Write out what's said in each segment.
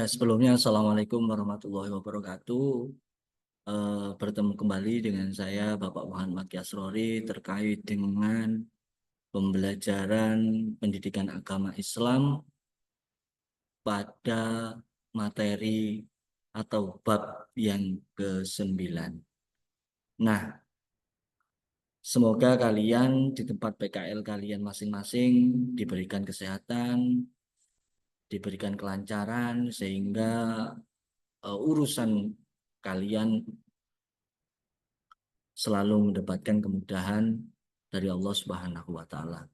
Ya, sebelumnya Assalamualaikum warahmatullahi wabarakatuh. Bertemu kembali dengan saya Bapak Muhammad Yasrori terkait dengan pembelajaran pendidikan agama Islam pada materi atau bab yang ke-9. Nah, semoga kalian di tempat PKL kalian masing-masing diberikan kesehatan, diberikan kelancaran sehingga urusan kalian selalu mendapatkan kemudahan dari Allah Subhanahu wa taala.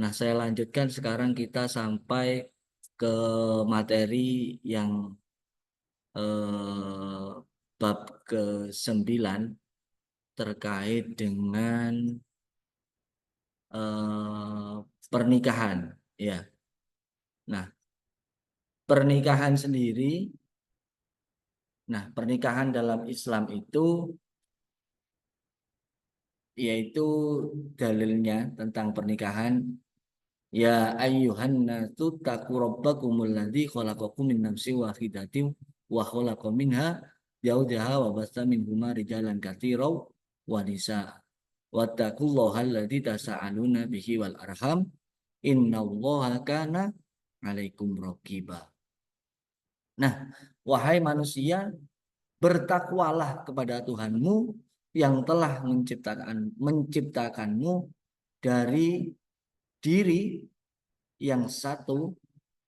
Nah, saya lanjutkan sekarang kita sampai ke materi yang bab ke-9 terkait dengan pernikahan, ya. Nah, pernikahan sendiri, pernikahan dalam Islam itu yaitu dalilnya tentang pernikahan. Ya ayyuhan nasu taqu rabbakumul ladzi khalaqakum min nafsin wahidatin wa khalaqa minha zawjaha wa basta minhuma rijalan katsiran wa nisaa wattaqullaha alladzi tasaaluna bihi wal arham innallaha kana 'alaikum raqiba. Nah, wahai manusia, bertakwalah kepada Tuhanmu yang telah menciptakanmu dari diri yang satu,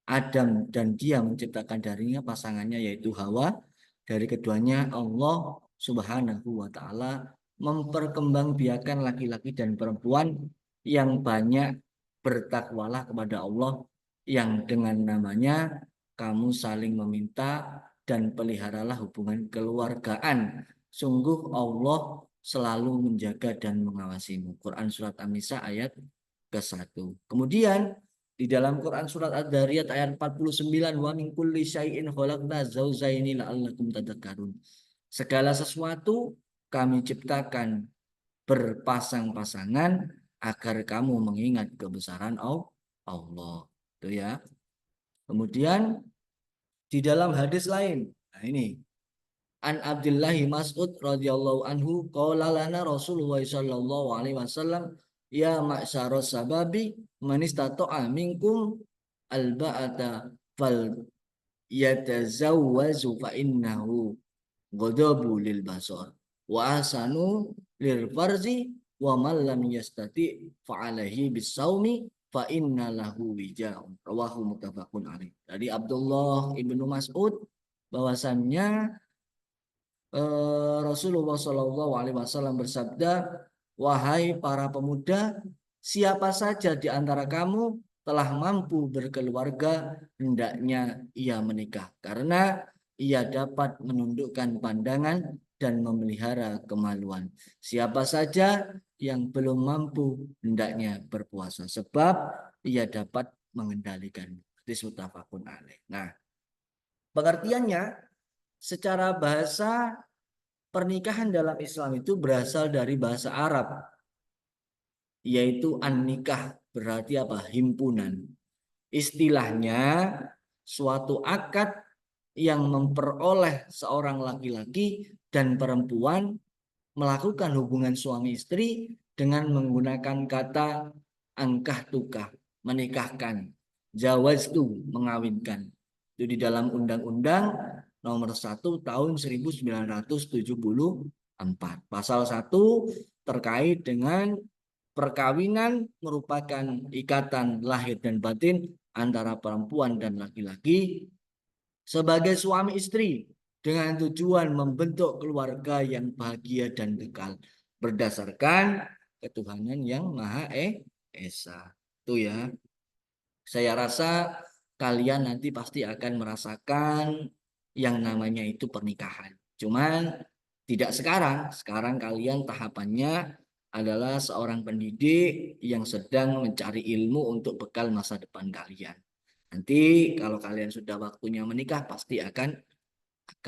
Adam, dan dia menciptakan darinya pasangannya yaitu Hawa. Dari keduanya Allah Subhanahu wa taala memperkembangbiakan laki-laki dan perempuan yang banyak. Bertakwalah kepada Allah yang dengan namanya kamu saling meminta dan peliharalah hubungan keluargaan. Sungguh Allah selalu menjaga dan mengawasimu. Quran surat An-Nisa ayat ke-1. Kemudian di dalam Quran surat Ad-Dariyat ayat 49, wa min kulli syai'in khalaqna zawjaini la'allakum tadhakkarun. Segala sesuatu kami ciptakan berpasang-pasangan agar kamu mengingat kebesaran Allah. Itu ya. Kemudian di dalam hadis lain, nah ini An Abdillahi Mas'ud radhiyallahu anhu qala lana Rasulullah sallallahu alaihi wasallam ya ma'syaros sababi man istata'a minkum alba'ata fal yatazawwazu fa innahu ghadabu lil basar wa asanu lil farzi wa man lam yastati fa alaihi bisawmi fa inna lahu wija'un rawahu muttafaqun alaih. Dari Abdullah ibnu Mas'ud bahwasannya Rasulullah Shallallahu Alaihi Wasallam bersabda, wahai para pemuda, siapa saja di antara kamu telah mampu berkeluarga, hendaknya ia menikah, karena ia dapat menundukkan pandangan dan memelihara kemaluan. Siapa saja yang belum mampu, hendaknya berpuasa, sebab ia dapat mengendalikan. Hadis muttafaqun alaih. Nah, pengertiannya secara bahasa, pernikahan dalam Islam itu berasal dari bahasa Arab, yaitu an-nikah, berarti apa? Himpunan. Istilahnya suatu akad yang memperoleh seorang laki-laki dan perempuan melakukan hubungan suami istri dengan menggunakan kata angkah tukah, menikahkan, jawaztu, mengawinkan. Itu di dalam Undang-Undang Nomor 1 Tahun 1974. Pasal 1 terkait dengan perkawinan merupakan ikatan lahir dan batin antara perempuan dan laki-laki sebagai suami istri dengan tujuan membentuk keluarga yang bahagia dan kekal berdasarkan ketuhanan yang Maha Esa. Itu ya. Saya rasa kalian nanti pasti akan merasakan yang namanya itu pernikahan. Cuman tidak sekarang. Sekarang kalian tahapannya adalah seorang pendidik yang sedang mencari ilmu untuk bekal masa depan kalian. Nanti kalau kalian sudah waktunya menikah pasti akan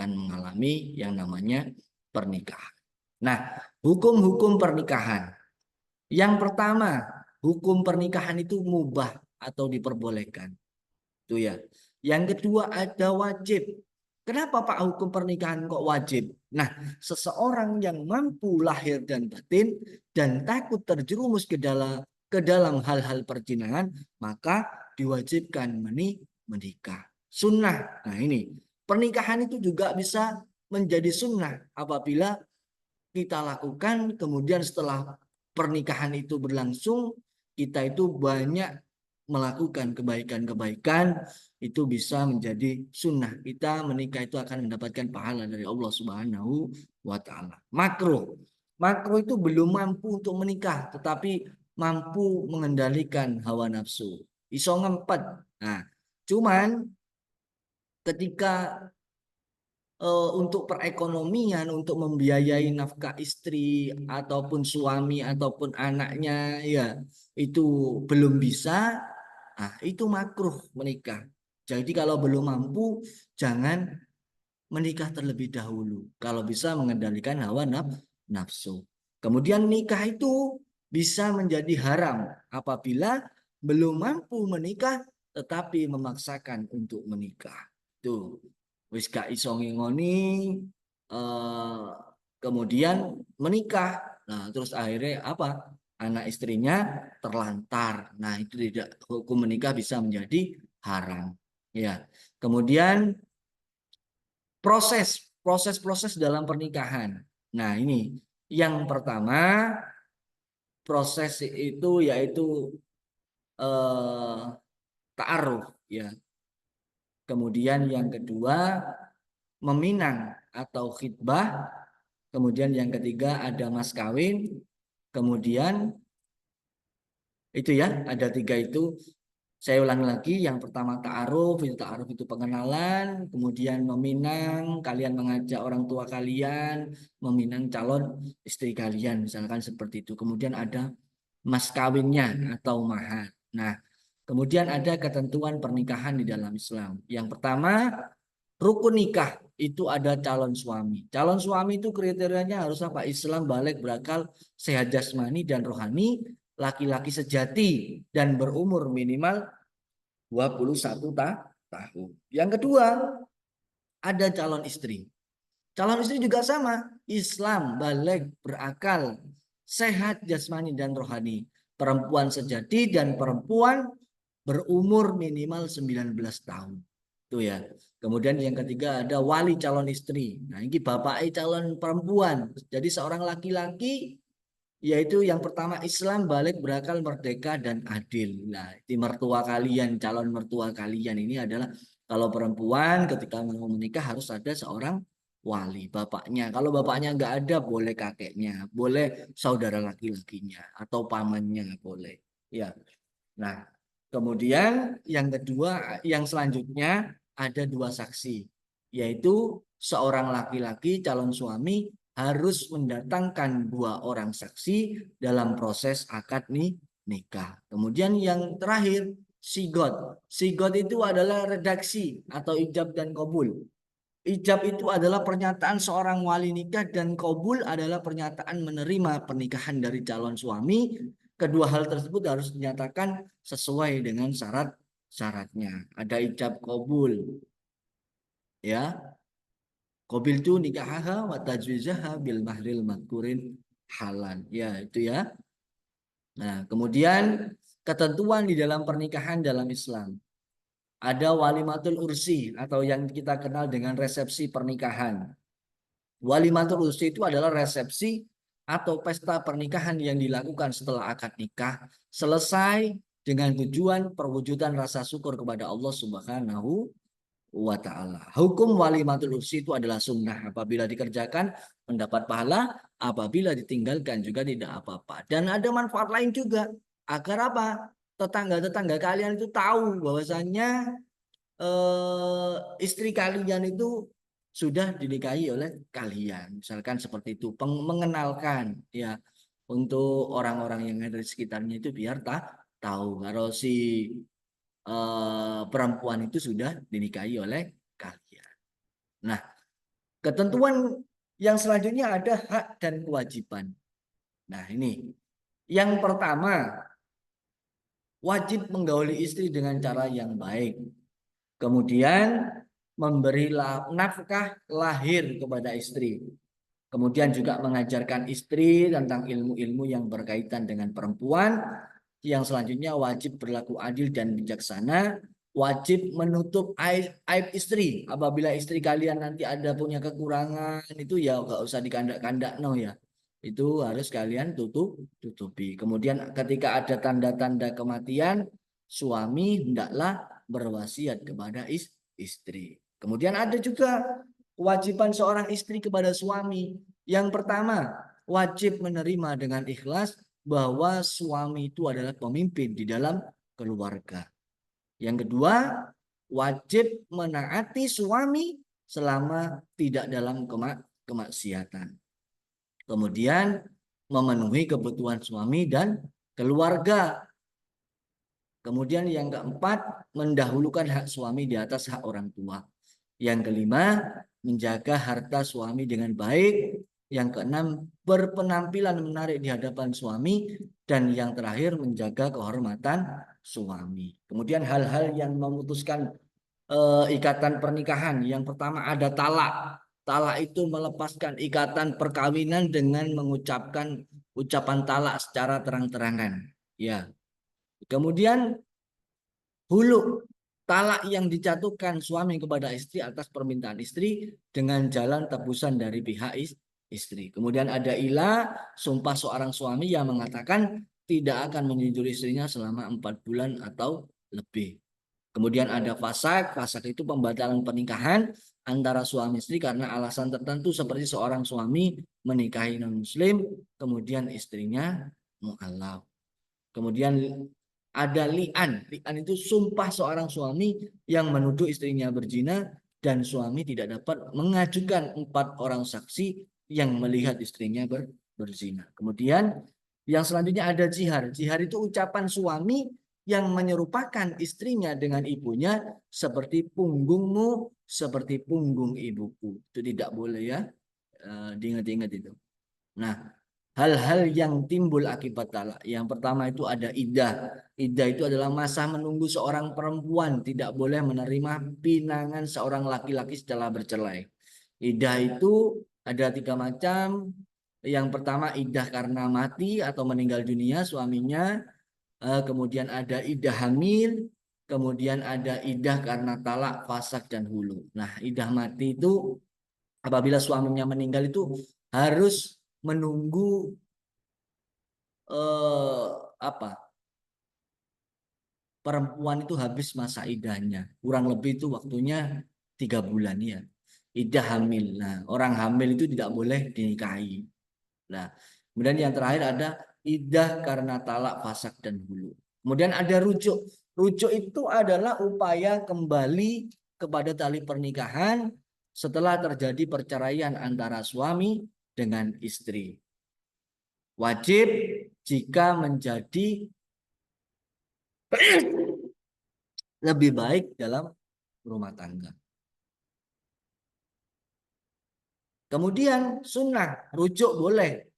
mengalami yang namanya pernikahan. Nah, hukum-hukum pernikahan. Yang pertama, hukum pernikahan itu mubah atau diperbolehkan. Itu ya. Yang kedua ada wajib. Kenapa Pak hukum pernikahan kok wajib? Nah, seseorang yang mampu lahir dan batin dan takut terjerumus ke dalam hal-hal perzinahan, maka diwajibkan menikah. Sunnah. Nah, ini pernikahan itu juga bisa menjadi sunnah apabila kita lakukan, kemudian setelah pernikahan itu berlangsung, kita itu banyak melakukan kebaikan-kebaikan, itu bisa menjadi sunnah. Kita menikah itu akan mendapatkan pahala dari Allah Subhanahu wa Ta'ala. Makruh. Makruh itu belum mampu untuk menikah, tetapi mampu mengendalikan hawa nafsu. Iso ngempet. Nah, cuman ketika untuk perekonomian, untuk membiayai nafkah istri ataupun suami ataupun anaknya, ya itu belum bisa, itu makruh menikah. Jadi kalau belum mampu, jangan menikah terlebih dahulu. Kalau bisa mengendalikan hawa nafsu. Kemudian nikah itu bisa menjadi haram apabila belum mampu menikah tetapi memaksakan untuk menikah. Tuh, wis gak iso ngingoni, eh, kemudian menikah. Nah, terus akhirnya apa? Anak istrinya terlantar. Nah, itu tidak, hukum menikah bisa menjadi haram. Ya. Kemudian proses dalam pernikahan. Nah, ini yang pertama, proses itu yaitu eh, ta'aruf, ya. Kemudian yang kedua, meminang atau khitbah. Kemudian yang ketiga ada mas kawin. Kemudian itu ya, ada tiga itu. Saya ulangi lagi, yang pertama ta'aruf itu pengenalan, kemudian meminang, kalian mengajak orang tua kalian, meminang calon istri kalian, misalkan seperti itu. Kemudian ada mas kawinnya atau mahar. Nah, kemudian ada ketentuan pernikahan di dalam Islam. Yang pertama, rukun nikah itu ada calon suami. Calon suami itu kriterianya harus apa? Islam, balik, berakal, sehat jasmani dan rohani, laki-laki sejati dan berumur minimal 21 tahun. Yang kedua, ada calon istri. Calon istri juga sama, Islam, balik, berakal, sehat jasmani dan rohani, perempuan sejati dan perempuan berumur minimal 19 tahun. Itu ya. Kemudian yang ketiga ada wali calon istri. Nah, ini bapaknya calon perempuan. Jadi seorang laki-laki, yaitu yang pertama Islam, balik, berakal, merdeka dan adil. Nah, di mertua kalian, calon mertua kalian ini adalah, kalau perempuan ketika mau menikah harus ada seorang wali, bapaknya. Kalau bapaknya nggak ada, boleh kakeknya, boleh saudara laki-lakinya atau pamannya, boleh. Ya. Nah, kemudian yang kedua, yang selanjutnya ada dua saksi, yaitu seorang laki-laki calon suami harus mendatangkan dua orang saksi dalam proses akad nikah. Kemudian yang terakhir, sigot. Sigot itu adalah redaksi atau ijab dan kabul. Ijab itu adalah pernyataan seorang wali nikah dan kabul adalah pernyataan menerima pernikahan dari calon suami. Kedua hal tersebut harus dinyatakan sesuai dengan syarat-syaratnya. Ada ijab kabul, ya. Qabil itu nikahaha wa tajwizaha bil mahril madkurin halan. Ya, itu ya. Nah, kemudian ketentuan di dalam pernikahan dalam Islam. Ada walimatul ursi atau yang kita kenal dengan resepsi pernikahan. Walimatul ursi itu adalah resepsi atau pesta pernikahan yang dilakukan setelah akad nikah selesai dengan tujuan perwujudan rasa syukur kepada Allah Subhanahu wa ta'ala. Hukum walimatul ursi itu adalah sunnah. Apabila dikerjakan mendapat pahala, apabila ditinggalkan juga tidak apa-apa. Dan ada manfaat lain juga, agar apa? Tetangga-tetangga kalian itu tahu bahwasannya istri kalian itu sudah dinikahi oleh kalian. Misalkan seperti itu, mengenalkan ya untuk orang-orang yang ada di sekitarnya itu biar tahu kalau si perempuan itu sudah dinikahi oleh kalian. Nah, ketentuan yang selanjutnya ada hak dan kewajiban. Nah, ini yang pertama, wajib menggauli istri dengan cara yang baik. Kemudian memberi nafkah lahir kepada istri. Kemudian juga mengajarkan istri tentang ilmu-ilmu yang berkaitan dengan perempuan. Yang selanjutnya wajib berlaku adil dan bijaksana. Wajib menutup aib istri. Apabila istri kalian nanti ada punya kekurangan, itu ya nggak usah dikandak-kandak no ya. Itu harus kalian tutupi. Kemudian ketika ada tanda-tanda kematian, suami hendaklah berwasiat kepada istri. Kemudian ada juga kewajiban seorang istri kepada suami. Yang pertama, wajib menerima dengan ikhlas bahwa suami itu adalah pemimpin di dalam keluarga. Yang kedua, wajib menaati suami selama tidak dalam kemaksiatan. Kemudian memenuhi kebutuhan suami dan keluarga. Kemudian yang keempat, mendahulukan hak suami di atas hak orang tua. Yang kelima, menjaga harta suami dengan baik. Yang keenam, berpenampilan menarik di hadapan suami. Dan yang terakhir, menjaga kehormatan suami. Kemudian hal-hal yang memutuskan ikatan pernikahan. Yang pertama ada talak. Talak itu melepaskan ikatan perkawinan dengan mengucapkan ucapan talak secara terang-terangan. Ya. Kemudian hulu, talak yang dijatuhkan suami kepada istri atas permintaan istri dengan jalan tebusan dari pihak istri. Kemudian ada ila, sumpah seorang suami yang mengatakan tidak akan menyindir istrinya selama 4 bulan atau lebih. Kemudian ada fasak. Fasak itu pembatalan pernikahan antara suami istri karena alasan tertentu seperti seorang suami menikahi non-muslim, kemudian istrinya mu'allaf. Kemudian ada li'an. Li'an itu sumpah seorang suami yang menuduh istrinya berzina dan suami tidak dapat mengajukan 4 orang saksi yang melihat istrinya berzina. Kemudian yang selanjutnya ada jihar. Jihar itu ucapan suami yang menyerupakan istrinya dengan ibunya seperti punggungmu, seperti punggung ibuku. Itu tidak boleh ya. Diingat-ingat itu. Nah, hal-hal yang timbul akibat talak. Yang pertama itu ada iddah. Iddah itu adalah masa menunggu seorang perempuan tidak boleh menerima pinangan seorang laki-laki setelah bercerai. Iddah itu ada 3 macam. Yang pertama iddah karena mati atau meninggal dunia suaminya. Kemudian ada iddah hamil. Kemudian ada iddah karena talak, fasak, dan hulu. Nah, iddah mati itu apabila suaminya meninggal itu harus menunggu apa perempuan itu habis masa iddahnya, kurang lebih itu waktunya 3 bulan ya, iddah hamil. Nah, orang hamil itu tidak boleh dinikahi. Nah, kemudian yang terakhir ada iddah karena talak, fasak, dan hulu. Kemudian ada rujuk. Rujuk itu adalah upaya kembali kepada tali pernikahan setelah terjadi perceraian antara suami dengan istri. Wajib jika menjadi lebih baik dalam rumah tangga. Kemudian sunnah, rujuk boleh.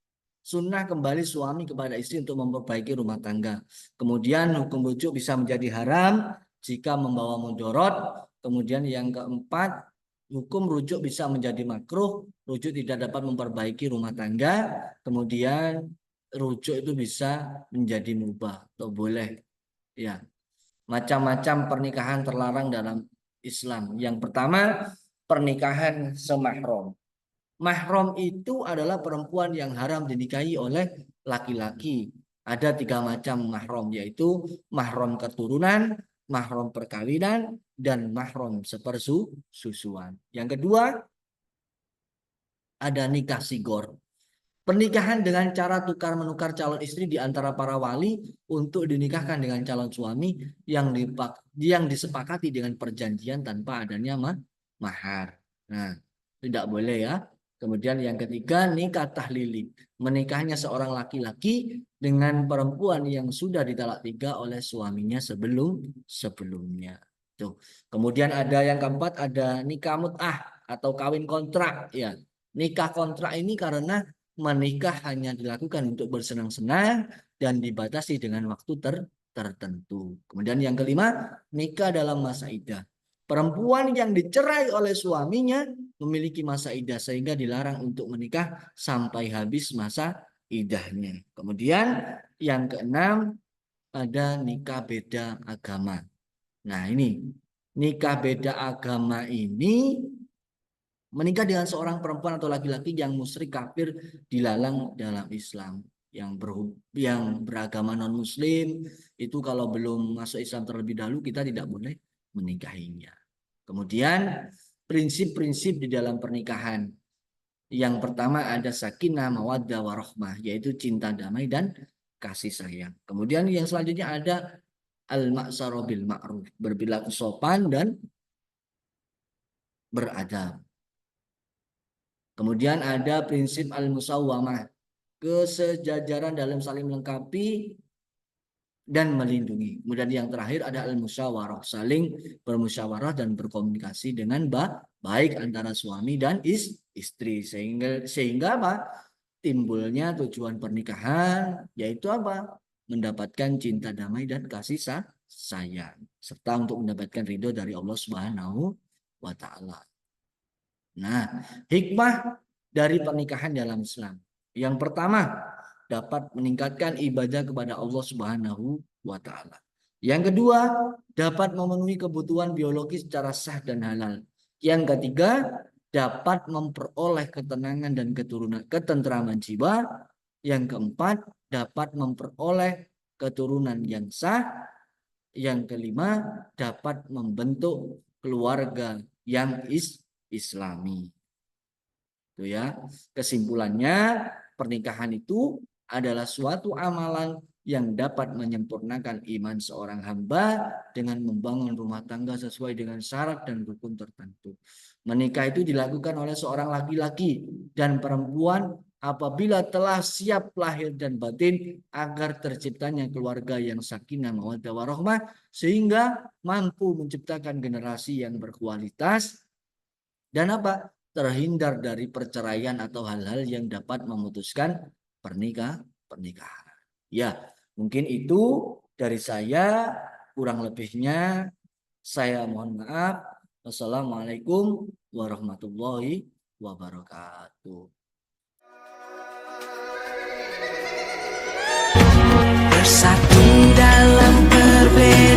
Sunnah kembali suami kepada istri untuk memperbaiki rumah tangga. Kemudian hukum rujuk bisa menjadi haram jika membawa mudarat. Kemudian yang keempat, hukum rujuk bisa menjadi makruh. Rujuk tidak dapat memperbaiki rumah tangga. Kemudian rujuk itu bisa menjadi mubah atau boleh. Ya, macam-macam pernikahan terlarang dalam Islam. Yang pertama, pernikahan semahram. Mahram itu adalah perempuan yang haram dinikahi oleh laki-laki. Ada 3 macam mahram, yaitu mahram keturunan, mahram perkawinan, dan mahram sepersusuan. Yang kedua, ada nikah sigor. Pernikahan dengan cara tukar menukar calon istri di antara para wali untuk dinikahkan dengan calon suami yang disepakati dengan perjanjian tanpa adanya mahar. Nah, tidak boleh ya. Kemudian yang ketiga, nikah tahlili. Menikahnya seorang laki-laki dengan perempuan yang sudah ditalak 3 oleh suaminya sebelumnya. Tuh. Kemudian ada yang keempat, ada nikah mut'ah atau kawin kontrak ya. Nikah kontrak ini karena menikah hanya dilakukan untuk bersenang-senang dan dibatasi dengan waktu tertentu. Kemudian yang kelima, nikah dalam masa iddah. Perempuan yang dicerai oleh suaminya memiliki masa idah sehingga dilarang untuk menikah sampai habis masa idahnya. Kemudian yang keenam ada nikah beda agama. Nah ini nikah beda agama ini menikah dengan seorang perempuan atau laki-laki yang musyrik kafir dilarang dalam Islam. Yang beragama non muslim itu kalau belum masuk Islam terlebih dahulu kita tidak boleh menikahinya. Kemudian prinsip-prinsip di dalam pernikahan. Yang pertama ada sakinah, mawaddah, warahmah, yaitu cinta damai dan kasih sayang. Kemudian yang selanjutnya ada al-ma'saru bil ma'ruf, berperilaku sopan dan beradab. Kemudian ada prinsip al-musawwamah, kesejajaran dalam saling melengkapi dan melindungi. Kemudian yang terakhir ada al-musyawarah, saling bermusyawarah dan berkomunikasi dengan baik antara suami dan istri sehingga apa? Timbulnya tujuan pernikahan yaitu apa? Mendapatkan cinta damai dan kasih sayang serta untuk mendapatkan ridho dari Allah Subhanahu wa taala. Nah, hikmah dari pernikahan dalam Islam. Yang pertama, dapat meningkatkan ibadah kepada Allah Subhanahu wa taala. Yang kedua, dapat memenuhi kebutuhan biologis secara sah dan halal. Yang ketiga, dapat memperoleh ketenangan dan ketentraman jiwa. Yang keempat, dapat memperoleh keturunan yang sah. Yang kelima, dapat membentuk keluarga yang Islami. Itu ya. Kesimpulannya, pernikahan itu adalah suatu amalan yang dapat menyempurnakan iman seorang hamba dengan membangun rumah tangga sesuai dengan syarat dan rukun tertentu. Menikah itu dilakukan oleh seorang laki-laki dan perempuan apabila telah siap lahir dan batin agar terciptanya keluarga yang sakinah mawaddah warahmah sehingga mampu menciptakan generasi yang berkualitas dan apa? Terhindar dari perceraian atau hal-hal yang dapat memutuskan pernikahan. Ya, mungkin itu dari saya, kurang lebihnya saya mohon maaf. Wassalamualaikum warahmatullahi wabarakatuh. Bersatu dalam perbedaan.